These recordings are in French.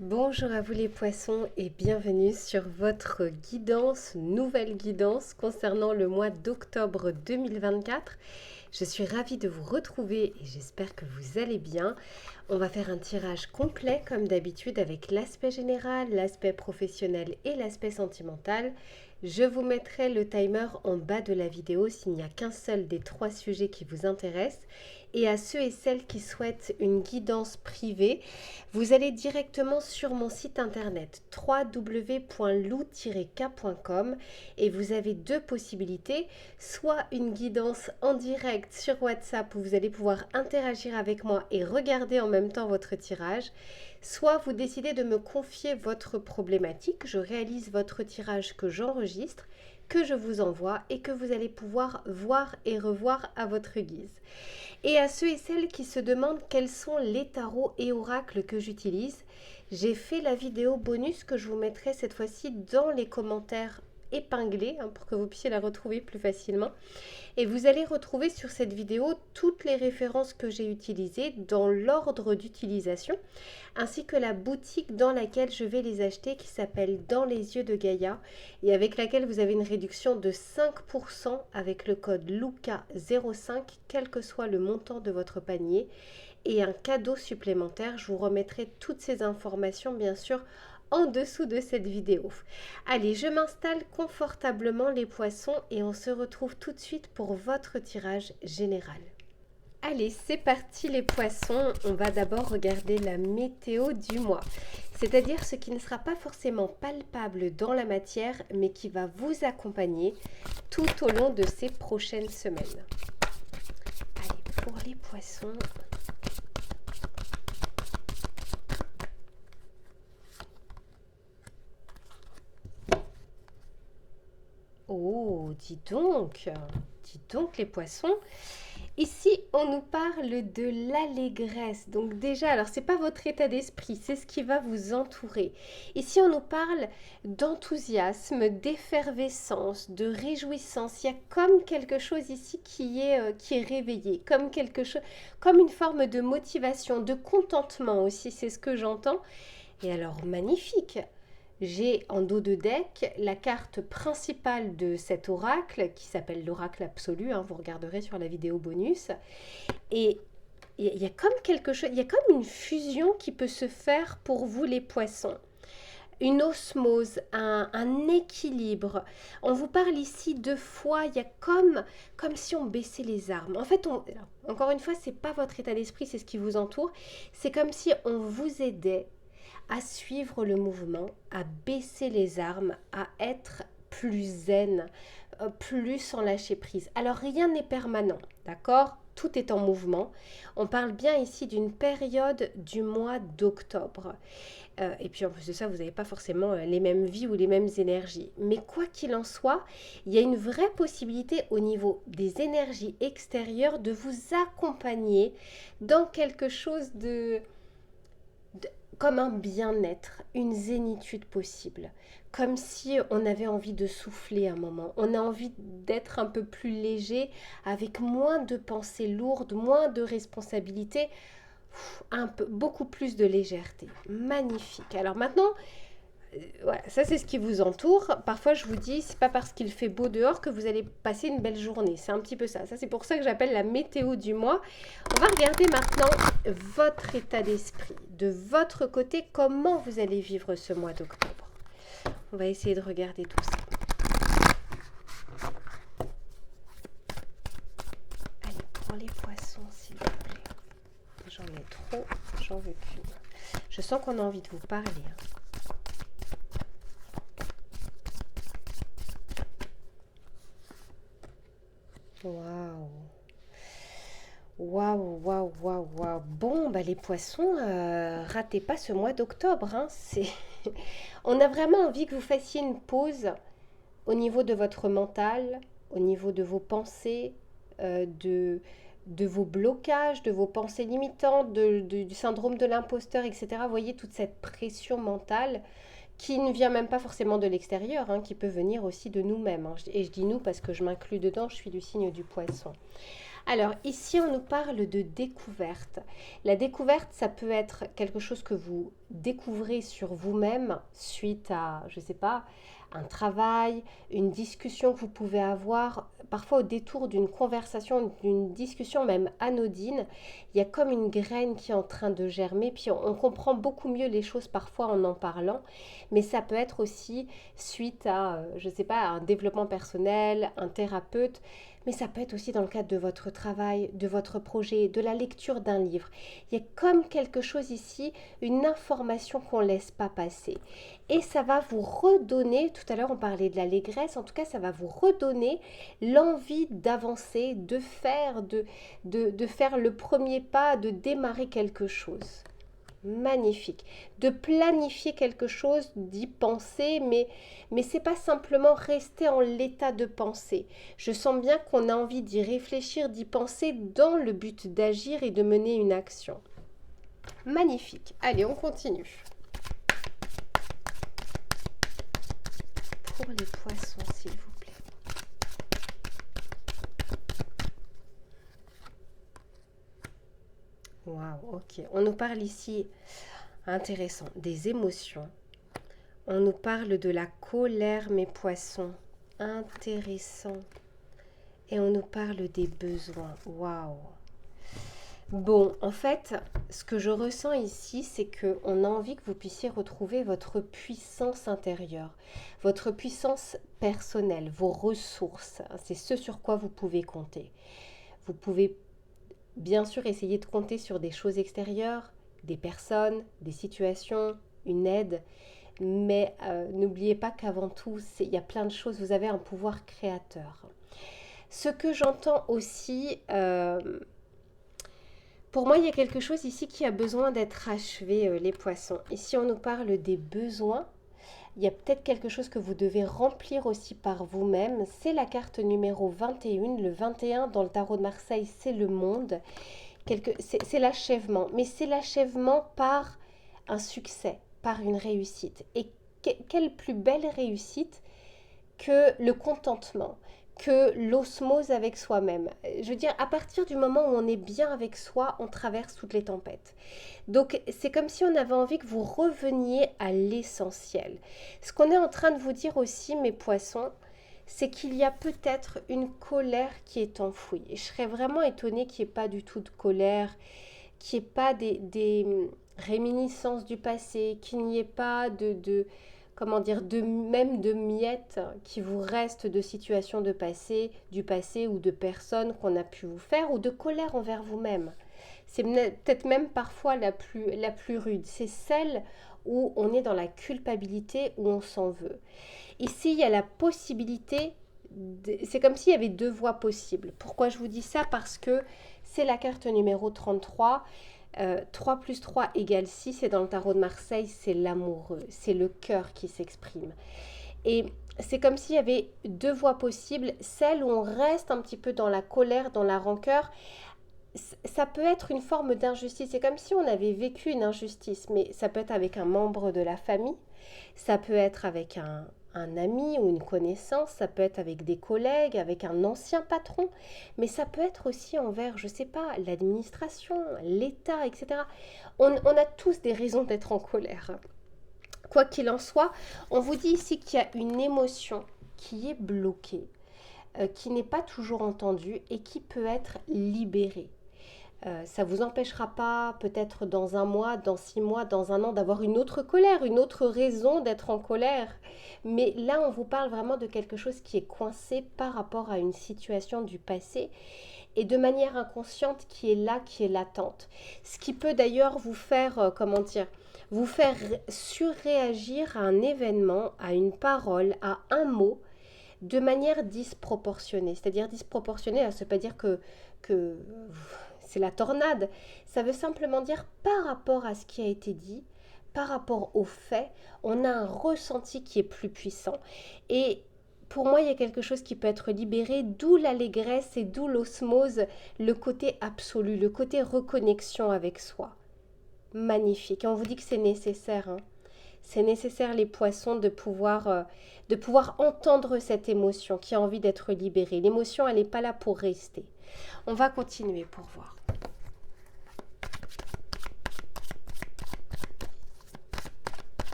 Bonjour à vous les poissons et bienvenue sur votre guidance, nouvelle guidance concernant le mois d'octobre 2024. Je suis ravie de vous retrouver et j'espère que vous allez bien. On va faire un tirage complet comme d'habitude avec l'aspect général, l'aspect professionnel et l'aspect sentimental. Je vous mettrai le timer en bas de la vidéo s'il n'y a qu'un seul des trois sujets qui vous intéressent. Et à ceux et celles qui souhaitent une guidance privée, vous allez directement sur mon site internet www.lou-k.com et vous avez deux possibilités, soit une guidance en direct sur WhatsApp où vous allez pouvoir interagir avec moi et regarder en même temps votre tirage, soit vous décidez de me confier votre problématique, je réalise votre tirage que j'enregistre, que je vous envoie et que vous allez pouvoir voir et revoir à votre guise. Et à ceux et celles qui se demandent quels sont les tarots et oracles que j'utilise, j'ai fait la vidéo bonus que je vous mettrai cette fois-ci dans les commentaires épinglés pour que vous puissiez la retrouver plus facilement. Et vous allez retrouver sur cette vidéo toutes les références que j'ai utilisées dans l'ordre d'utilisation, ainsi que la boutique dans laquelle je vais les acheter qui s'appelle Dans les yeux de Gaïa et avec laquelle vous avez une réduction de 5% avec le code LUCA05, quel que soit le montant de votre panier, et un cadeau supplémentaire. Je vous remettrai toutes ces informations bien sûr en dessous de cette vidéo. Allez, je m'installe confortablement les poissons et on se retrouve tout de suite pour votre tirage général. Allez, c'est parti les poissons. On va d'abord regarder la météo du mois, c'est-à-dire ce qui ne sera pas forcément palpable dans la matière, mais qui va vous accompagner tout au long de ces prochaines semaines. Allez, pour les poissons... Oh, dis donc les poissons. Ici, on nous parle de l'allégresse. Donc déjà, alors c'est pas votre état d'esprit, c'est ce qui va vous entourer. Ici, on nous parle d'enthousiasme, d'effervescence, de réjouissance. Il y a comme quelque chose ici qui est réveillé, comme quelque chose, comme une forme de motivation, de contentement aussi, c'est ce que j'entends. Et alors, magnifique! J'ai en dos de deck la carte principale de cet oracle qui s'appelle l'oracle absolu, vous regarderez sur la vidéo bonus. Et il y a comme quelque chose, il y a comme une fusion qui peut se faire pour vous les poissons. Une osmose, un équilibre. On vous parle ici de foi, il y a comme si on baissait les armes. En fait, encore une fois, ce n'est pas votre état d'esprit, c'est ce qui vous entoure. C'est comme si on vous aidait à suivre le mouvement, à baisser les armes, à être plus zen, plus sans lâcher prise. Alors rien n'est permanent, d'accord ? Tout est en mouvement. On parle bien ici d'une période du mois d'octobre. Et puis en plus de ça, vous n'avez pas forcément les mêmes vies ou les mêmes énergies. Mais quoi qu'il en soit, il y a une vraie possibilité au niveau des énergies extérieures de vous accompagner dans quelque chose comme un bien-être, une zénitude possible, comme si on avait envie de souffler un moment, on a envie d'être un peu plus léger, avec moins de pensées lourdes, moins de responsabilités, beaucoup plus de légèreté. Magnifique. Alors maintenant, voilà, ça c'est ce qui vous entoure. Parfois je vous dis, c'est pas parce qu'il fait beau dehors que vous allez passer une belle journée. C'est un petit peu ça. Ça c'est pour ça que j'appelle la météo du mois. On va regarder maintenant votre état d'esprit. De votre côté, comment vous allez vivre ce mois d'octobre. On va essayer de regarder tout ça. Allez, pour les poissons, s'il vous plaît. J'en ai trop, j'en veux qu'une. Je sens qu'on a envie de vous parler. Waouh! Waouh, waouh, waouh, waouh. Bon, les poissons, ratez pas ce mois d'octobre. On a vraiment envie que vous fassiez une pause au niveau de votre mental, au niveau de vos pensées, de vos blocages, de vos pensées limitantes, du syndrome de l'imposteur, etc. Vous voyez toute cette pression mentale qui ne vient même pas forcément de l'extérieur, qui peut venir aussi de nous-mêmes. Et je dis nous parce que je m'inclus dedans, je suis du signe du poisson. Alors, ici, on nous parle de découverte. La découverte, ça peut être quelque chose que vous découvrez sur vous-même suite à, je ne sais pas, un travail, une discussion que vous pouvez avoir, parfois au détour d'une conversation, d'une discussion même anodine. Il y a comme une graine qui est en train de germer, puis on comprend beaucoup mieux les choses parfois en parlant, mais ça peut être aussi suite à, je ne sais pas, un développement personnel, un thérapeute, mais ça peut être aussi dans le cadre de votre travail, de votre projet, de la lecture d'un livre. Il y a comme quelque chose ici, une information qu'on ne laisse pas passer. Et ça va vous redonner, tout à l'heure on parlait de l'allégresse, en tout cas ça va vous redonner l'envie d'avancer, de faire le premier pas, de démarrer quelque chose. Magnifique. De planifier quelque chose, d'y penser, mais c'est pas simplement rester en l'état de pensée. Je sens bien qu'on a envie d'y réfléchir, d'y penser dans le but d'agir et de mener une action. Magnifique. Allez, on continue. Pour les poissons, s'il vous plaît. Waouh, ok. On nous parle ici, intéressant, des émotions. On nous parle de la colère, mes poissons. Intéressant. Et on nous parle des besoins. Waouh. Bon, en fait, ce que je ressens ici, c'est qu'on a envie que vous puissiez retrouver votre puissance intérieure, votre puissance personnelle, vos ressources. C'est ce sur quoi vous pouvez compter. Vous pouvez bien sûr essayer de compter sur des choses extérieures, des personnes, des situations, une aide, mais n'oubliez pas qu'avant tout, il y a plein de choses, vous avez un pouvoir créateur. Ce que j'entends aussi, pour moi, il y a quelque chose ici qui a besoin d'être achevé, les poissons. Ici, on nous parle des besoins. Il y a peut-être quelque chose que vous devez remplir aussi par vous-même. C'est la carte numéro 21. Le 21 dans le tarot de Marseille, c'est le monde. C'est l'achèvement. Mais c'est l'achèvement par un succès, par une réussite. Et quelle plus belle réussite que le contentement, que l'osmose avec soi-même. Je veux dire, à partir du moment où on est bien avec soi, on traverse toutes les tempêtes. Donc, c'est comme si on avait envie que vous reveniez à l'essentiel. Ce qu'on est en train de vous dire aussi, mes poissons, c'est qu'il y a peut-être une colère qui est enfouie. Et je serais vraiment étonnée qu'il n'y ait pas du tout de colère, qu'il n'y ait pas des réminiscences du passé, qu'il n'y ait pas comment dire, même de miettes qui vous restent de situations du passé ou de personnes qu'on a pu vous faire ou de colère envers vous-même. C'est peut-être même parfois la plus rude. C'est celle où on est dans la culpabilité, où on s'en veut. Ici, il y a la possibilité, c'est comme s'il y avait deux voies possibles. Pourquoi je vous dis ça? Parce que c'est la carte numéro 33. 3 plus 3 égale 6, et dans le tarot de Marseille, c'est l'amoureux, c'est le cœur qui s'exprime. Et c'est comme s'il y avait deux voies possibles, celle où on reste un petit peu dans la colère, dans la rancœur. Ça peut être une forme d'injustice, c'est comme si on avait vécu une injustice, mais ça peut être avec un membre de la famille, ça peut être avec un ami ou une connaissance, ça peut être avec des collègues, avec un ancien patron, mais ça peut être aussi envers, je ne sais pas, l'administration, l'État, etc. On a tous des raisons d'être en colère. Quoi qu'il en soit, on vous dit ici qu'il y a une émotion qui est bloquée, qui n'est pas toujours entendue et qui peut être libérée. Ça ne vous empêchera pas, peut-être dans un mois, dans 6 mois, dans un an, d'avoir une autre colère, une autre raison d'être en colère. Mais là, on vous parle vraiment de quelque chose qui est coincé par rapport à une situation du passé et de manière inconsciente qui est là, qui est latente. Ce qui peut d'ailleurs vous faire, comment dire, vous faire surréagir à un événement, à une parole, à un mot, de manière disproportionnée. C'est-à-dire disproportionnée, ça ne veut pas dire que c'est la tornade. Ça veut simplement dire par rapport à ce qui a été dit, par rapport aux faits, on a un ressenti qui est plus puissant. Et pour moi, il y a quelque chose qui peut être libéré, d'où l'allégresse et d'où l'osmose, le côté absolu, le côté reconnexion avec soi. Magnifique. Et on vous dit que c'est nécessaire, hein. C'est nécessaire, les poissons, de pouvoir entendre cette émotion qui a envie d'être libérée. L'émotion, elle n'est pas là pour rester. On va continuer pour voir.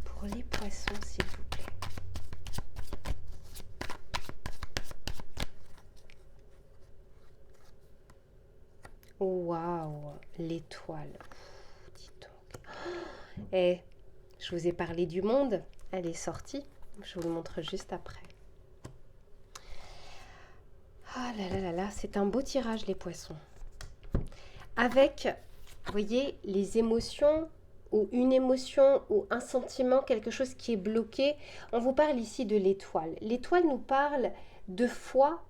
Pour les poissons, s'il vous plaît. Waouh, l'étoile. Dis donc. Et je vous ai parlé du monde. Elle est sortie. Je vous le montre juste après. Ah là là là là, c'est un beau tirage les poissons. Avec, vous voyez, les émotions ou une émotion ou un sentiment, quelque chose qui est bloqué. On vous parle ici de l'étoile. L'étoile nous parle de foi,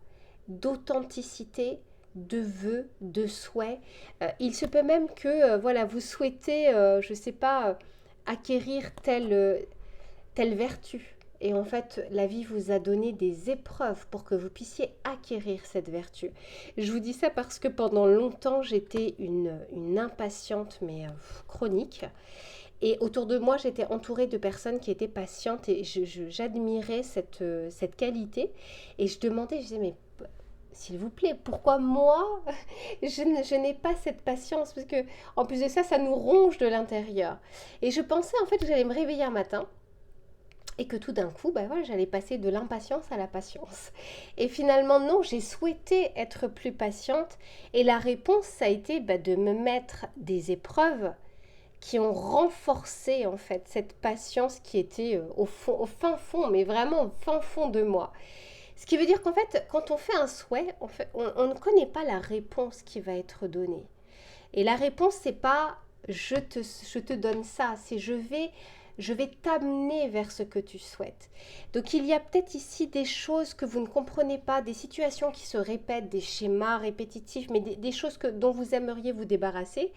d'authenticité, de vœux, de souhaits. Il se peut même que voilà, vous souhaitez, je ne sais pas, acquérir telle vertu. Et en fait, la vie vous a donné des épreuves pour que vous puissiez acquérir cette vertu. Je vous dis ça parce que pendant longtemps, j'étais une impatiente, mais chronique. Et autour de moi, j'étais entourée de personnes qui étaient patientes et j'admirais cette qualité. Et je demandais, je disais, mais s'il vous plaît, pourquoi moi, je n'ai pas cette patience? Parce que en plus de ça, ça nous ronge de l'intérieur. Et je pensais en fait que j'allais me réveiller un matin et que tout d'un coup, voilà, j'allais passer de l'impatience à la patience. Et finalement, non, j'ai souhaité être plus patiente. Et la réponse, ça a été de me mettre des épreuves qui ont renforcé en fait cette patience qui était au fin fond, mais vraiment au fin fond de moi. Ce qui veut dire qu'en fait, quand on fait un souhait, on ne connaît pas la réponse qui va être donnée. Et la réponse, c'est pas je te donne ça, c'est je vais t'amener vers ce que tu souhaites. Donc il y a peut-être ici des choses que vous ne comprenez pas, des situations qui se répètent, des schémas répétitifs, mais des choses dont vous aimeriez vous débarrasser.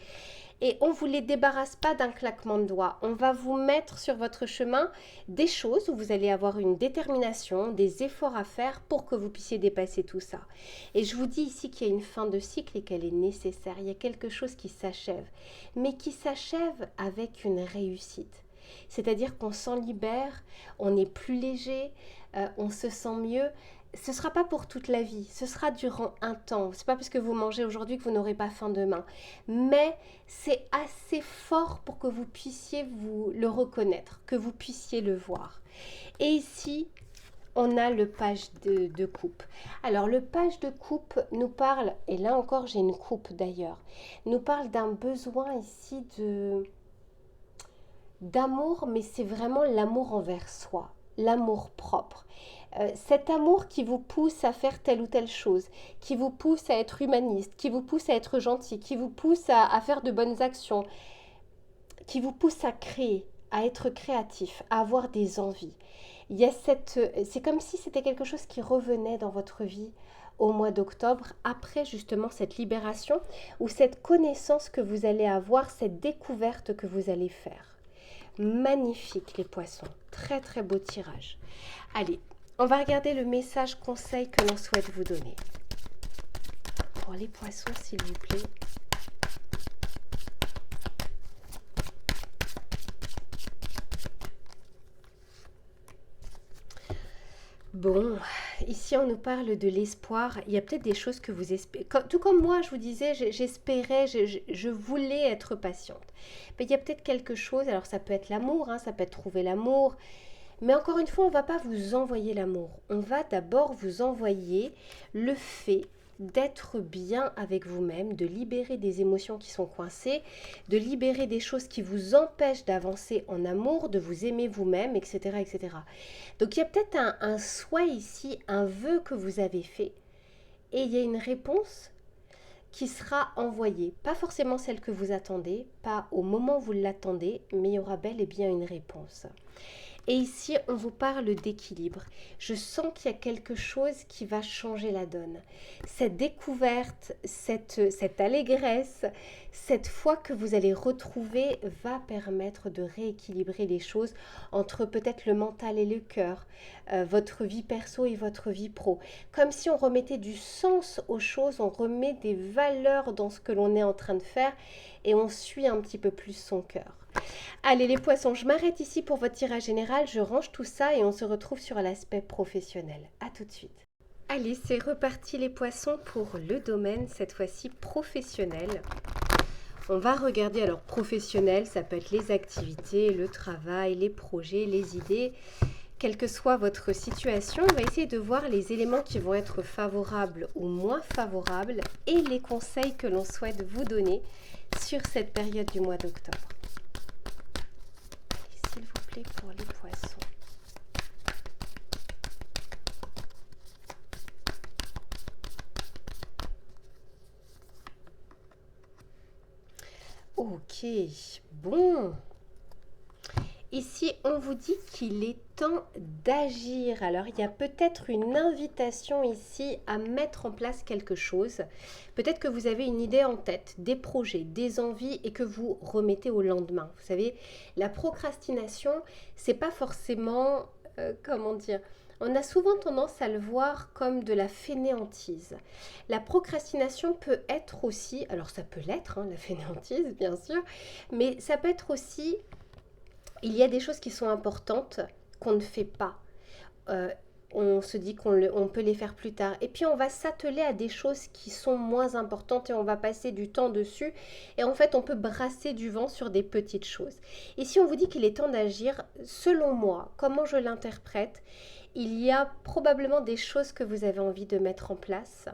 Et on ne vous les débarrasse pas d'un claquement de doigts. On va vous mettre sur votre chemin des choses où vous allez avoir une détermination, des efforts à faire pour que vous puissiez dépasser tout ça. Et je vous dis ici qu'il y a une fin de cycle et qu'elle est nécessaire. Il y a quelque chose qui s'achève, mais qui s'achève avec une réussite. C'est-à-dire qu'on s'en libère, on est plus léger, on se sent mieux. Ce ne sera pas pour toute la vie, ce sera durant un temps. Ce n'est pas parce que vous mangez aujourd'hui que vous n'aurez pas faim demain. Mais c'est assez fort pour que vous puissiez vous le reconnaître, que vous puissiez le voir. Et ici, on a le page de coupe. Alors le page de coupe nous parle, et là encore j'ai une coupe d'ailleurs, nous parle d'un besoin ici d'amour, mais c'est vraiment l'amour envers soi, l'amour propre. Cet amour qui vous pousse à faire telle ou telle chose, qui vous pousse à être humaniste, qui vous pousse à être gentil, qui vous pousse à faire de bonnes actions, qui vous pousse à créer, à être créatif, à avoir des envies. C'est comme si c'était quelque chose qui revenait dans votre vie au mois d'octobre, après justement cette libération ou cette connaissance que vous allez avoir, cette découverte que vous allez faire. Magnifique les poissons, très très beau tirage. Allez, on va regarder le message conseil que l'on souhaite vous donner. Pour les poissons, s'il vous plaît. Bon, ici on nous parle de l'espoir. Il y a peut-être des choses que vous espérez. Tout comme moi, je vous disais, j'espérais, je voulais être patiente. Mais il y a peut-être quelque chose, alors ça peut être l'amour, ça peut être trouver l'amour. Mais encore une fois, on ne va pas vous envoyer l'amour. On va d'abord vous envoyer le fait d'être bien avec vous-même, de libérer des émotions qui sont coincées, de libérer des choses qui vous empêchent d'avancer en amour, de vous aimer vous-même, etc., etc. Donc il y a peut-être un souhait ici, un vœu que vous avez fait, et il y a une réponse qui sera envoyée. Pas forcément celle que vous attendez, pas au moment où vous l'attendez, mais il y aura bel et bien une réponse. Et ici, on vous parle d'équilibre. Je sens qu'il y a quelque chose qui va changer la donne. Cette découverte, cette allégresse, cette foi que vous allez retrouver va permettre de rééquilibrer les choses entre peut-être le mental et le cœur, votre vie perso et votre vie pro. Comme si on remettait du sens aux choses, on remet des valeurs dans ce que l'on est en train de faire et on suit un petit peu plus son cœur. Allez les poissons, je m'arrête ici pour votre tirage général, je range tout ça et on se retrouve sur l'aspect professionnel. À tout de suite. Allez, c'est reparti les poissons pour le domaine, cette fois-ci professionnel. On va regarder, alors professionnel, ça peut être les activités, le travail, les projets, les idées. Quelle que soit votre situation, on va essayer de voir les éléments qui vont être favorables ou moins favorables et les conseils que l'on souhaite vous donner sur cette période du mois d'octobre. S'il vous plaît, pour les poissons. Ok, bon. Ici, on vous dit qu'il est temps d'agir. Alors, il y a peut-être une invitation ici à mettre en place quelque chose. Peut-être que vous avez une idée en tête, des projets, des envies et que vous remettez au lendemain. Vous savez, la procrastination, c'est pas forcément, comment dire, on a souvent tendance à le voir comme de la fainéantise. La procrastination peut être aussi, alors ça peut l'être, hein, la fainéantise bien sûr, mais ça peut être aussi, il y a des choses qui sont importantes qu'on ne fait pas. Euh, on se dit on peut les faire plus tard. Et puis on va s'atteler à des choses qui sont moins importantes et on va passer du temps dessus. Et en fait, on peut brasser du vent sur des petites choses. Et si on vous dit qu'il est temps d'agir, selon moi, comment je l'interprète, il y a probablement des choses que vous avez envie de mettre en place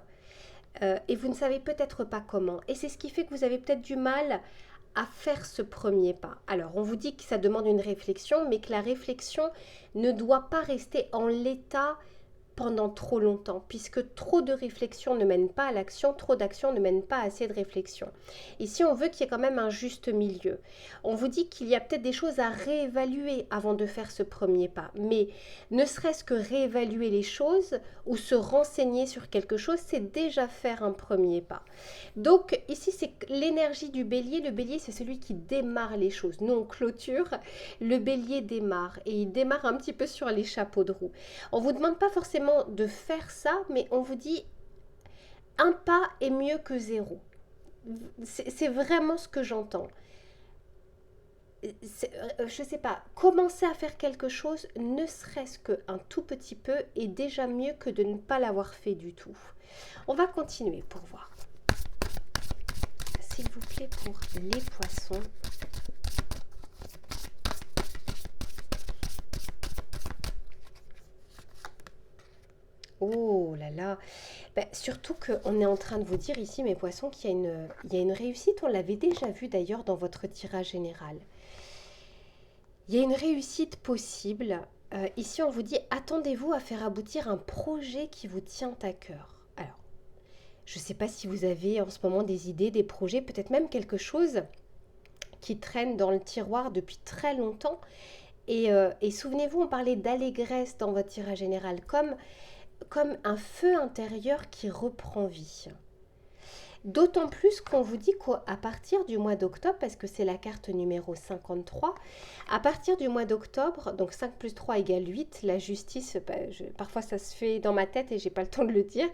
et vous ne savez peut-être pas comment. Et c'est ce qui fait que vous avez peut-être du mal à faire ce premier pas. Alors, on vous dit que ça demande une réflexion, mais que la réflexion ne doit pas rester en l'état pendant trop longtemps, puisque trop de réflexion ne mène pas à l'action, trop d'action ne mène pas à assez de réflexion. Ici, on veut qu'il y ait quand même un juste milieu. On vous dit qu'il y a peut-être des choses à réévaluer avant de faire ce premier pas, mais ne serait-ce que réévaluer les choses ou se renseigner sur quelque chose, c'est déjà faire un premier pas. Donc ici, c'est l'énergie du bélier. Le bélier, c'est celui qui démarre les choses. Nous, on clôture, le bélier démarre et il démarre un petit peu sur les chapeaux de roue. On ne vous demande pas forcément de faire ça, mais on vous dit un pas est mieux que zéro. C'est vraiment ce que j'entends. Je ne sais pas, commencer à faire quelque chose, ne serait-ce qu'un tout petit peu, est déjà mieux que de ne pas l'avoir fait du tout. On va continuer pour voir. S'il vous plaît, pour les poissons. Oh là là, surtout qu'on est en train de vous dire ici, mes poissons, il y a une réussite. On l'avait déjà vu d'ailleurs dans votre tirage général. Il y a une réussite possible. Ici, on vous dit, attendez-vous à faire aboutir un projet qui vous tient à cœur. Alors, je ne sais pas si vous avez en ce moment des idées, des projets, peut-être même quelque chose qui traîne dans le tiroir depuis très longtemps. Et souvenez-vous, on parlait d'allégresse dans votre tirage général, comme un feu intérieur qui reprend vie. D'autant plus qu'on vous dit qu'à partir du mois d'octobre, parce que c'est la carte numéro 53, à partir du mois d'octobre, donc 5 plus 3 égale 8, la justice, parfois ça se fait dans ma tête et j'ai pas le temps de le dire,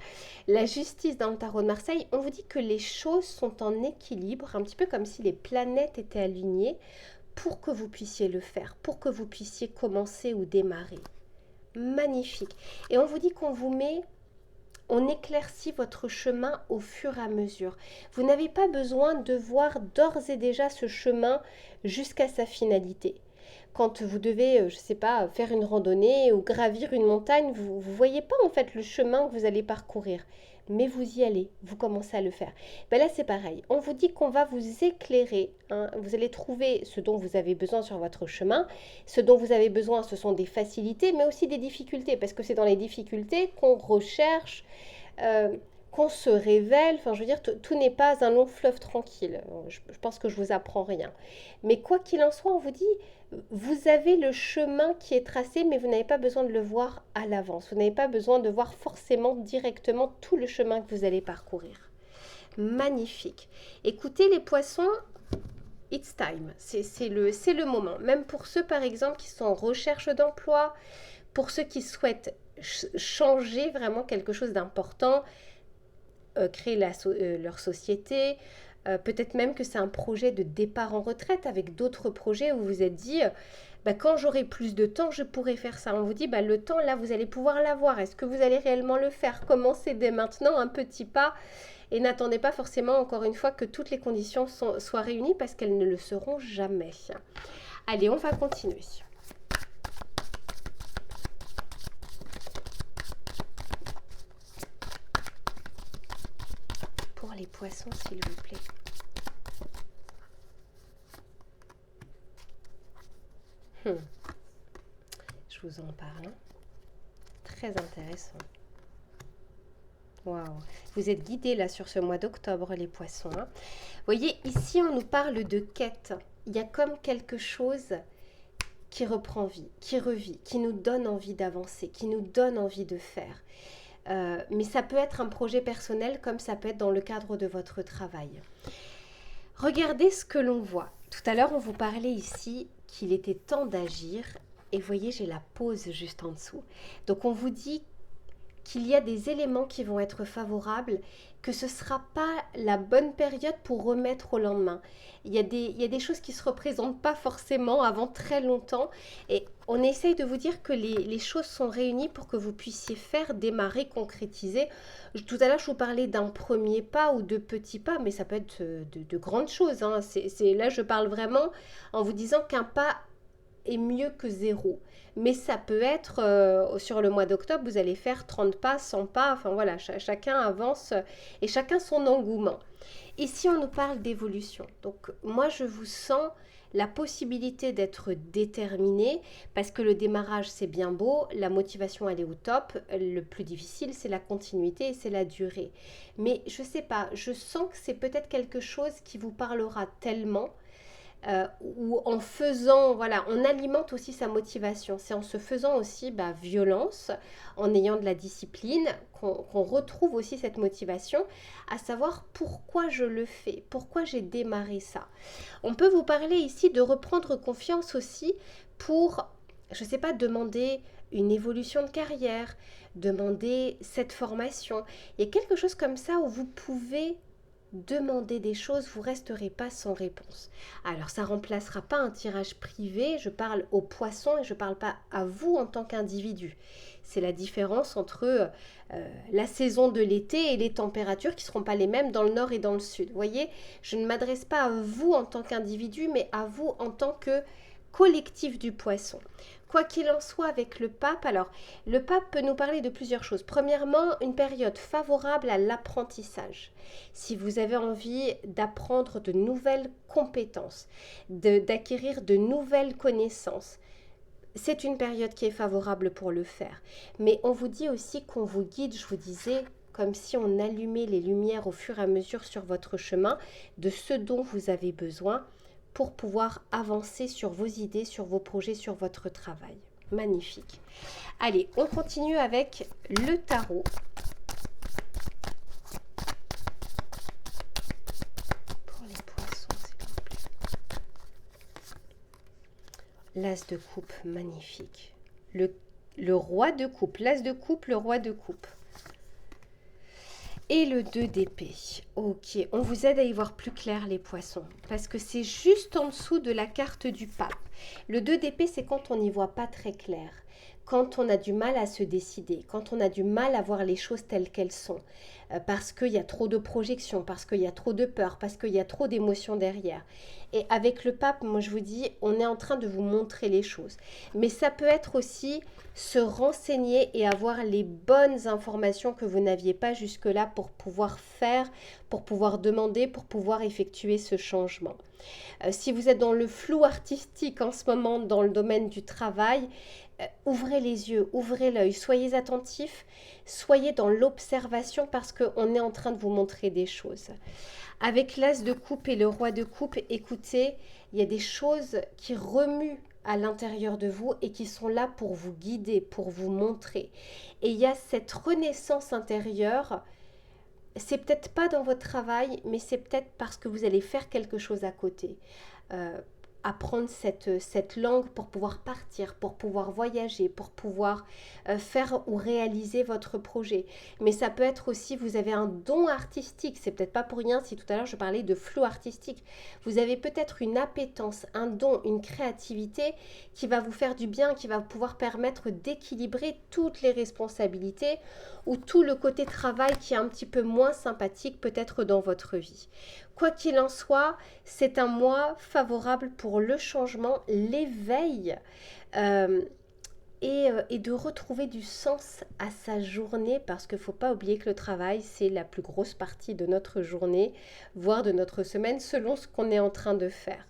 la justice dans le tarot de Marseille, on vous dit que les choses sont en équilibre, un petit peu comme si les planètes étaient alignées pour que vous puissiez le faire, pour que vous puissiez commencer ou démarrer. Magnifique. Et on vous dit qu'on vous met, on éclaircit votre chemin au fur et à mesure. Vous n'avez pas besoin de voir d'ores et déjà ce chemin jusqu'à sa finalité. Quand vous devez, je ne sais pas, faire une randonnée ou gravir une montagne, vous ne voyez pas en fait le chemin que vous allez parcourir. Mais vous y allez, vous commencez à le faire. Là, c'est pareil. On vous dit qu'on va vous éclairer. Hein. Vous allez trouver ce dont vous avez besoin sur votre chemin. Ce dont vous avez besoin, ce sont des facilités, mais aussi des difficultés. Parce que c'est dans les difficultés qu'on recherche, qu'on se révèle. Enfin, je veux dire, tout n'est pas un long fleuve tranquille. Je pense que je vous apprends rien. Mais quoi qu'il en soit, on vous dit, vous avez le chemin qui est tracé, mais vous n'avez pas besoin de le voir à l'avance. Vous n'avez pas besoin de voir forcément directement tout le chemin que vous allez parcourir. Magnifique. Écoutez les poissons, it's time. C'est le moment. Même pour ceux, par exemple, qui sont en recherche d'emploi, pour ceux qui souhaitent changer vraiment quelque chose d'important, créer leur société, Peut-être même que c'est un projet de départ en retraite avec d'autres projets où vous vous êtes dit, bah, quand j'aurai plus de temps, je pourrai faire ça. On vous dit, bah, le temps, là, vous allez pouvoir l'avoir. Est-ce que vous allez réellement le faire? Commencez dès maintenant, un petit pas. Et n'attendez pas forcément, encore une fois, que toutes les conditions soient réunies parce qu'elles ne le seront jamais. Allez, on va continuer. Pour les poissons, s'il vous plaît. Je vous en parle. Très intéressant. Waouh. Vous êtes guidés là sur ce mois d'octobre, les poissons. Vous voyez, ici, on nous parle de quête. Il y a comme quelque chose qui reprend vie, qui revit, qui nous donne envie d'avancer, qui nous donne envie de faire. Mais ça peut être un projet personnel comme ça peut être dans le cadre de votre travail. Regardez ce que l'on voit. Tout à l'heure, on vous parlait ici qu'il était temps d'agir. Et vous voyez, j'ai la pause juste en dessous. Donc, on vous dit qu'il y a des éléments qui vont être favorables, que ce ne sera pas la bonne période pour remettre au lendemain. Il y a des choses qui ne se représentent pas forcément avant très longtemps. Et on essaye de vous dire que les choses sont réunies pour que vous puissiez faire, démarrer, concrétiser. Tout à l'heure, je vous parlais d'un premier pas ou de petits pas, mais ça peut être de grandes choses. Hein. Là, je parle vraiment en vous disant qu'un pas est mieux que zéro. Mais ça peut être, sur le mois d'octobre, vous allez faire 30 pas, 100 pas, enfin voilà, chacun avance et chacun son engouement. Ici, on nous parle d'évolution. Donc, moi, je vous sens la possibilité d'être déterminé parce que le démarrage, c'est bien beau, la motivation, elle est au top. Le plus difficile, c'est la continuité et c'est la durée. Mais je sais pas, je sens que c'est peut-être quelque chose qui vous parlera tellement ou en faisant, voilà, on alimente aussi sa motivation. C'est en se faisant aussi violence, en ayant de la discipline, qu'on retrouve aussi cette motivation, à savoir pourquoi je le fais, pourquoi j'ai démarré ça. On peut vous parler ici de reprendre confiance aussi pour, je ne sais pas, demander une évolution de carrière, demander cette formation. Il y a quelque chose comme ça où vous pouvez demander des choses, vous ne resterez pas sans réponse. Alors, ça ne remplacera pas un tirage privé, je parle aux poissons et je ne parle pas à vous en tant qu'individu. C'est la différence entre la saison de l'été et les températures qui ne seront pas les mêmes dans le nord et dans le sud. Vous voyez, je ne m'adresse pas à vous en tant qu'individu, mais à vous en tant que collectif du poisson. Quoi qu'il en soit avec le pape, alors le pape peut nous parler de plusieurs choses. Premièrement, une période favorable à l'apprentissage. Si vous avez envie d'apprendre de nouvelles compétences, d'acquérir de nouvelles connaissances, c'est une période qui est favorable pour le faire. Mais on vous dit aussi qu'on vous guide, je vous disais, comme si on allumait les lumières au fur et à mesure sur votre chemin de ce dont vous avez besoin pour pouvoir avancer sur vos idées, sur vos projets, sur votre travail. Magnifique. Allez, on continue avec le tarot. Pour les poissons, s'il vous plaît. L'as de coupe, magnifique. Le roi de coupe, l'as de coupe, le roi de coupe. Et le 2 d'épée. Ok, on vous aide à y voir plus clair les poissons. Parce que c'est juste en dessous de la carte du pape. Le 2 d'épée, c'est quand on n'y voit pas très clair. Quand on a du mal à se décider. Quand on a du mal à voir les choses telles qu'elles sont. Parce qu'il y a trop de projections. Parce qu'il y a trop de peur. Parce qu'il y a trop d'émotions derrière. Et avec le pape, moi je vous dis, on est en train de vous montrer les choses. Mais ça peut être aussi se renseigner et avoir les bonnes informations que vous n'aviez pas jusque-là pour pouvoir faire, pour pouvoir demander, pour pouvoir effectuer ce changement. Si vous êtes dans le flou artistique en ce moment dans le domaine du travail, ouvrez les yeux, ouvrez l'œil, soyez attentifs, soyez dans l'observation parce qu'on est en train de vous montrer des choses. Avec l'as de coupe et le roi de coupe, écoutez, il y a des choses qui remuent à l'intérieur de vous et qui sont là pour vous guider, pour vous montrer. Et il y a cette renaissance intérieure, c'est peut-être pas dans votre travail, mais c'est peut-être parce que vous allez faire quelque chose à côté. apprendre cette langue pour pouvoir partir, pour pouvoir voyager, pour pouvoir faire ou réaliser votre projet. Mais ça peut être aussi, vous avez un don artistique, c'est peut-être pas pour rien si tout à l'heure je parlais de flow artistique. Vous avez peut-être une appétence, un don, une créativité qui va vous faire du bien, qui va pouvoir permettre d'équilibrer toutes les responsabilités ou tout le côté travail qui est un petit peu moins sympathique peut-être dans votre vie. Quoi qu'il en soit, c'est un mois favorable pour le changement, l'éveil et de retrouver du sens à sa journée parce qu'il ne faut pas oublier que le travail, c'est la plus grosse partie de notre journée, voire de notre semaine, selon ce qu'on est en train de faire.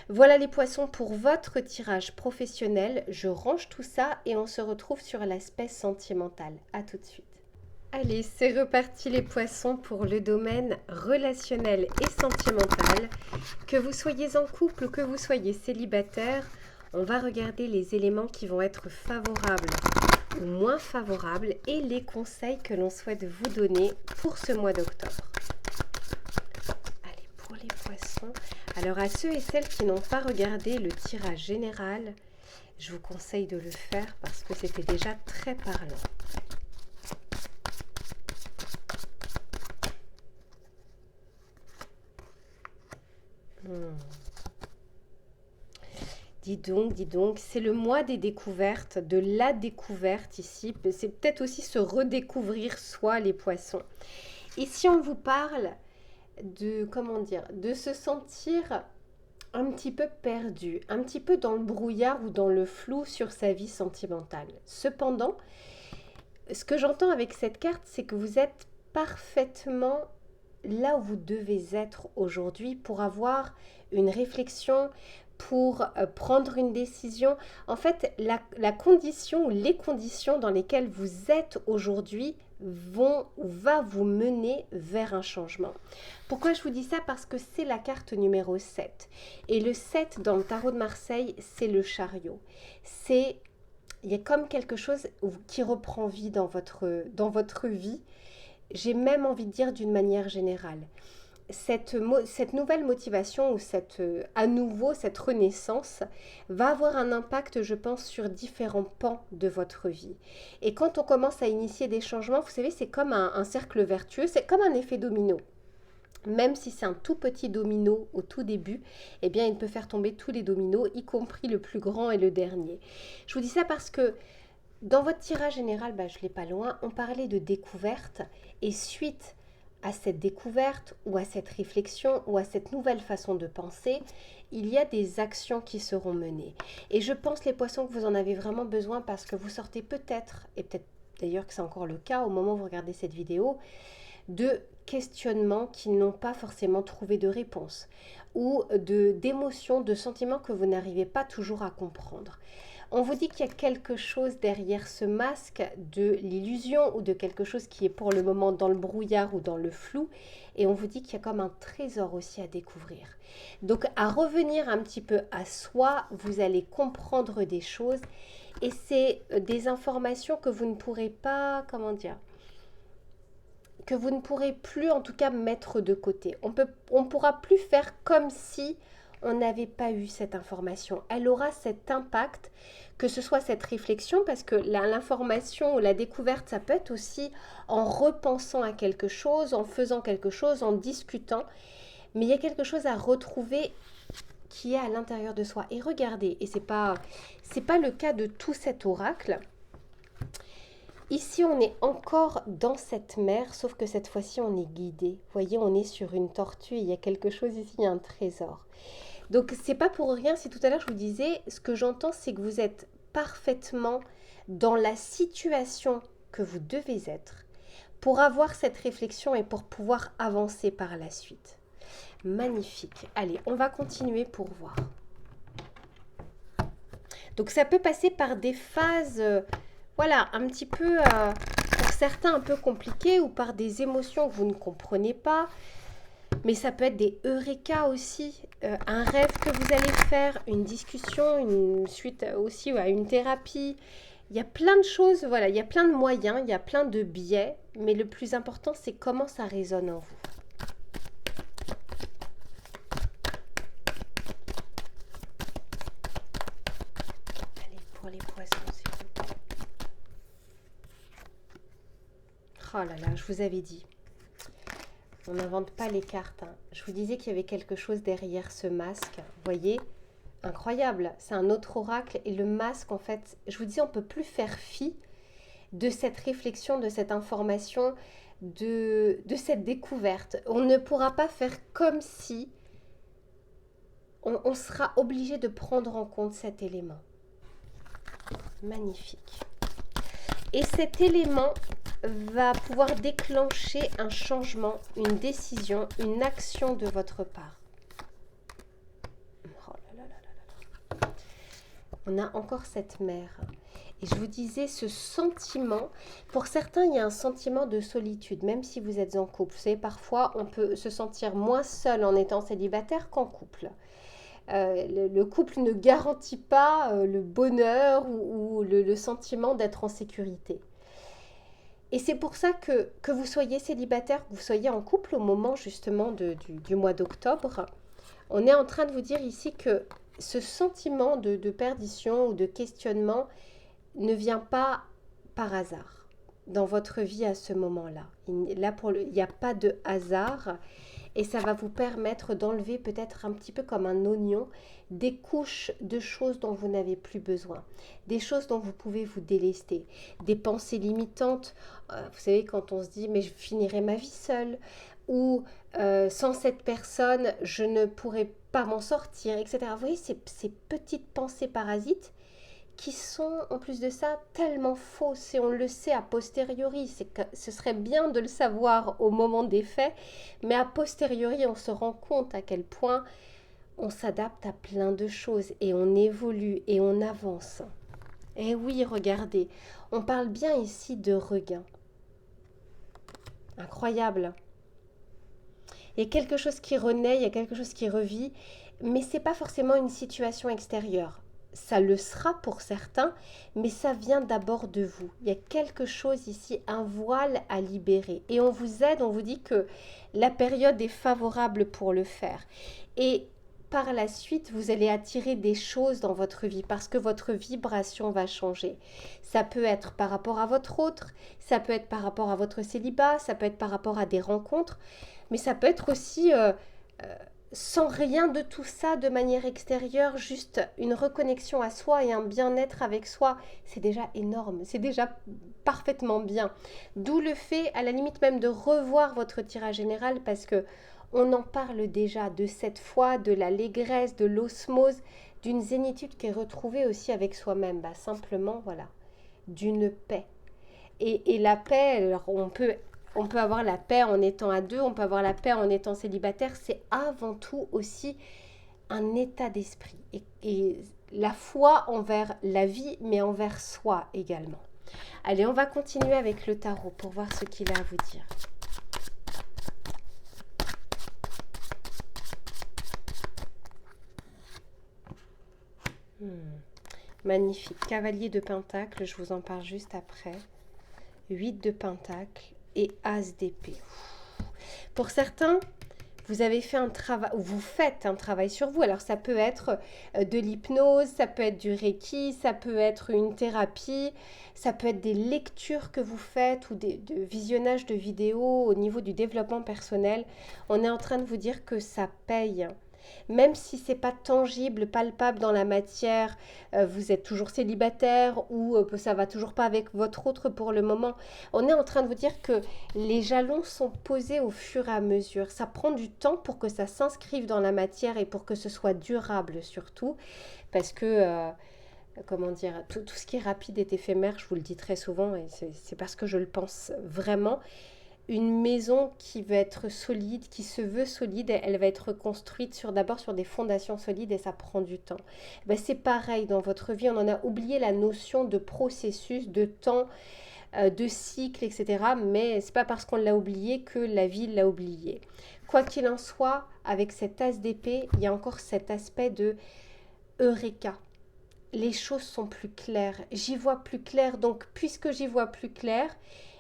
Voilà les poissons pour votre tirage professionnel. Je range tout ça et on se retrouve sur l'aspect sentimental. À tout de suite. Allez, c'est reparti les poissons pour le domaine relationnel et sentimental. Que vous soyez en couple ou que vous soyez célibataire, on va regarder les éléments qui vont être favorables ou moins favorables et les conseils que l'on souhaite vous donner pour ce mois d'octobre. Allez, pour les poissons, alors à ceux et celles qui n'ont pas regardé le tirage général, je vous conseille de le faire parce que c'était déjà très parlant. Dis donc, c'est le mois des découvertes, de la découverte ici. C'est peut-être aussi se redécouvrir soi, les poissons. Ici, on vous parle de, comment dire, de se sentir un petit peu perdu, un petit peu dans le brouillard ou dans le flou sur sa vie sentimentale. Cependant, ce que j'entends avec cette carte, c'est que vous êtes parfaitement là où vous devez être aujourd'hui pour avoir une réflexion, pour prendre une décision. En fait, la condition ou les conditions dans lesquelles vous êtes aujourd'hui va vous mener vers un changement. Pourquoi je vous dis ça? Parce que c'est la carte numéro 7. Et le 7 dans le tarot de Marseille, c'est le chariot. Il y a comme quelque chose qui reprend vie dans votre vie. J'ai même envie de dire d'une manière générale. Cette nouvelle motivation ou à nouveau cette renaissance va avoir un impact, je pense, sur différents pans de votre vie. Et quand on commence à initier des changements, vous savez, c'est comme un cercle vertueux, c'est comme un effet domino. Même si c'est un tout petit domino au tout début, eh bien, il peut faire tomber tous les dominos, y compris le plus grand et le dernier. Je vous dis ça parce que dans votre tirage général, je ne l'ai pas loin, on parlait de découverte et suite à cette découverte ou à cette réflexion ou à cette nouvelle façon de penser, il y a des actions qui seront menées. Et je pense, les poissons, que vous en avez vraiment besoin parce que vous sortez peut-être, et peut-être d'ailleurs que c'est encore le cas au moment où vous regardez cette vidéo, de questionnements qui n'ont pas forcément trouvé de réponse ou d'émotions, de sentiments que vous n'arrivez pas toujours à comprendre. On vous dit qu'il y a quelque chose derrière ce masque de l'illusion ou de quelque chose qui est pour le moment dans le brouillard ou dans le flou. Et on vous dit qu'il y a comme un trésor aussi à découvrir. Donc à revenir un petit peu à soi, vous allez comprendre des choses. Et c'est des informations que vous ne pourrez pas, comment dire, que vous ne pourrez plus en tout cas mettre de côté. On pourra plus faire comme si on n'avait pas eu cette information. Elle aura cet impact, que ce soit cette réflexion, parce que l'information ou la découverte, ça peut être aussi en repensant à quelque chose, en faisant quelque chose, en discutant. Mais il y a quelque chose à retrouver qui est à l'intérieur de soi. Et regardez, et c'est pas le cas de tout cet oracle. Ici, on est encore dans cette mer, sauf que cette fois-ci, on est guidé. Vous voyez, on est sur une tortue et il y a quelque chose ici, il y a un trésor. Donc, c'est pas pour rien si tout à l'heure je vous disais, ce que j'entends, c'est que vous êtes parfaitement dans la situation que vous devez être pour avoir cette réflexion et pour pouvoir avancer par la suite. Magnifique. Allez, on va continuer pour voir. Donc, ça peut passer par des phases, voilà, un petit peu, pour certains, un peu compliquées ou par des émotions que vous ne comprenez pas. Mais ça peut être des eureka aussi, un rêve que vous allez faire, une discussion, une suite aussi à une thérapie. Il y a plein de choses, voilà, il y a plein de moyens, il y a plein de biais, mais le plus important, c'est comment ça résonne en vous. Oh là là, je vous avais dit. On n'invente pas les cartes. Hein. Je vous disais qu'il y avait quelque chose derrière ce masque. Vous voyez, incroyable. C'est un autre oracle. Et le masque, en fait, je vous disais, on ne peut plus faire fi de cette réflexion, de cette information, de cette découverte. On ne pourra pas faire comme si on sera obligé de prendre en compte cet élément. Magnifique. Et cet élément va pouvoir déclencher un changement, une décision, une action de votre part. Oh là là là là là. On a encore cette mère. Et je vous disais, ce sentiment, pour certains, il y a un sentiment de solitude, même si vous êtes en couple. Vous savez, parfois, on peut se sentir moins seul en étant célibataire qu'en couple. Le couple ne garantit pas le bonheur ou le sentiment d'être en sécurité. Et c'est pour ça que vous soyez célibataire, que vous soyez en couple au moment justement du mois d'octobre, on est en train de vous dire ici que ce sentiment de perdition ou de questionnement ne vient pas par hasard dans votre vie à ce moment-là. Il n'y a pas de hasard. Et ça va vous permettre d'enlever peut-être un petit peu comme un oignon des couches de choses dont vous n'avez plus besoin, des choses dont vous pouvez vous délester, des pensées limitantes. Vous savez, quand on se dit « mais je finirai ma vie seule » ou sans cette personne, je ne pourrai pas m'en sortir, etc. Vous voyez, ces petites pensées parasites qui sont en plus de ça tellement fausses et on le sait a posteriori, c'est que ce serait bien de le savoir au moment des faits, mais a posteriori on se rend compte à quel point on s'adapte à plein de choses et on évolue et on avance. Et oui, regardez, on parle bien ici de regain. Incroyable. Il y a quelque chose qui renaît, il y a quelque chose qui revit, mais ce n'est pas forcément une situation extérieure. Ça le sera pour certains, mais ça vient d'abord de vous. Il y a quelque chose ici, un voile à libérer. Et on vous aide, on vous dit que la période est favorable pour le faire. Et par la suite, vous allez attirer des choses dans votre vie parce que votre vibration va changer. Ça peut être par rapport à votre autre, ça peut être par rapport à votre célibat, ça peut être par rapport à des rencontres, mais ça peut être aussi... sans rien de tout ça de manière extérieure, juste une reconnexion à soi et un bien-être avec soi, c'est déjà énorme, c'est déjà parfaitement bien. D'où le fait, à la limite même, de revoir votre tirage général parce que on en parle déjà de cette foi, de l'allégresse, de l'osmose, d'une zénitude qui est retrouvée aussi avec soi-même. Simplement, voilà, d'une paix. Et la paix, alors on peut avoir la paix en étant à deux, on peut avoir la paix en étant célibataire. C'est avant tout aussi un état d'esprit. Et la foi envers la vie, mais envers soi également. Allez, on va continuer avec le tarot pour voir ce qu'il a à vous dire. Magnifique. Cavalier de Pentacle, je vous en parle juste après. 8 de Pentacle et As d'épée. Pour certains, vous avez fait un travail, vous faites un travail sur vous. Alors ça peut être de l'hypnose, ça peut être du Reiki, ça peut être une thérapie, ça peut être des lectures que vous faites ou de visionnage de vidéos au niveau du développement personnel. On est en train de vous dire que ça paye. Même si ce n'est pas tangible, palpable dans la matière, vous êtes toujours célibataire ou ça ne va toujours pas avec votre autre pour le moment, on est en train de vous dire que les jalons sont posés au fur et à mesure. Ça prend du temps pour que ça s'inscrive dans la matière et pour que ce soit durable surtout, parce que... comment dire, tout ce qui est rapide est éphémère, je vous le dis très souvent et c'est parce que je le pense vraiment. Une maison qui va être solide, qui se veut solide, elle va être construite d'abord sur des fondations solides et ça prend du temps. C'est pareil dans votre vie, on en a oublié la notion de processus, de temps, de cycle, etc. Mais c'est pas parce qu'on l'a oublié que la vie l'a oublié. Quoi qu'il en soit, avec cet as d'épée, il y a encore cet aspect de Eureka. Les choses sont plus claires, j'y vois plus clair, donc puisque j'y vois plus clair,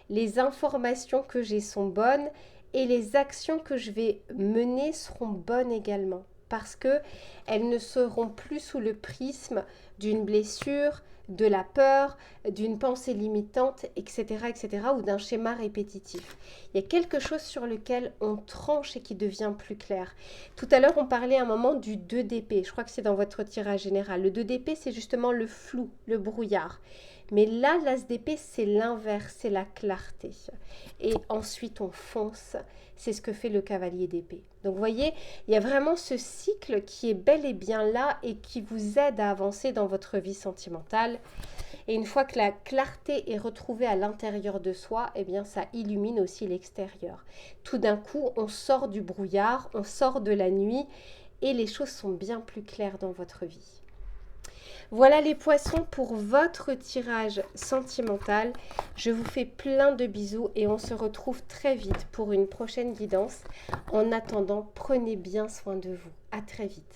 les informations que j'ai sont bonnes et les actions que je vais mener seront bonnes également parce que elles ne seront plus sous le prisme d'une blessure, de la peur, d'une pensée limitante, etc., etc., ou d'un schéma répétitif. Il y a quelque chose sur lequel on tranche et qui devient plus clair. Tout à l'heure, on parlait à un moment du 2 d'épée. Je crois que c'est dans votre tirage général. Le 2 d'épée, c'est justement le flou, le brouillard. Mais là, l'as d'épée, c'est l'inverse, c'est la clarté. Et ensuite, on fonce. C'est ce que fait le cavalier d'épée. Donc, vous voyez, il y a vraiment ce cycle qui est bel et bien là et qui vous aide à avancer dans votre vie sentimentale. Et une fois que la clarté est retrouvée à l'intérieur de soi, eh bien, ça illumine aussi l'extérieur. Tout d'un coup, on sort du brouillard, on sort de la nuit et les choses sont bien plus claires dans votre vie. Voilà les poissons pour votre tirage sentimental. Je vous fais plein de bisous et on se retrouve très vite pour une prochaine guidance. En attendant, prenez bien soin de vous. À très vite.